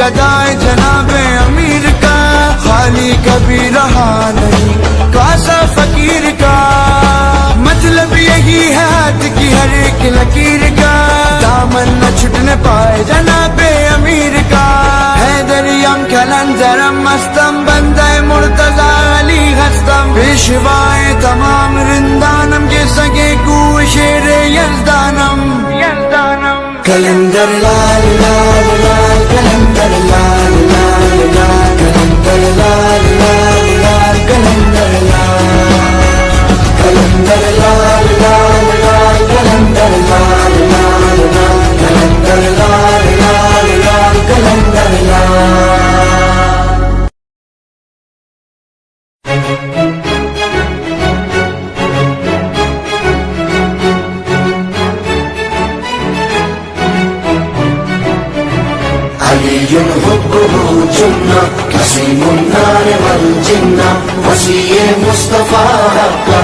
सदाए जनाबे अमीर का, खाली कभी रहा नहीं कासा फकीर का। मतलब यही है हाथ की हर एक लकीर का, दामन न छुटने पाए जनाबे अमीर का। हैदरियम कलंदरम मस्तम बंदे मुर्तजा अली हस्तम, पेशवाए तमाम रिंदानम के सगे कू शेर यजदानम। कलंदर लाल लाल लाल, कलंदर लाल लाल लाल, कलंदर लाल लाल लाल, कलंदर लाल, कलंदर लाल लाल लाल, कलंदर लाल लाल लाल, कलंदर लाल लाल लाल, कलंदर लाल। علي حبه جنة كسيم النار والجنة، وصي مصطفى حقا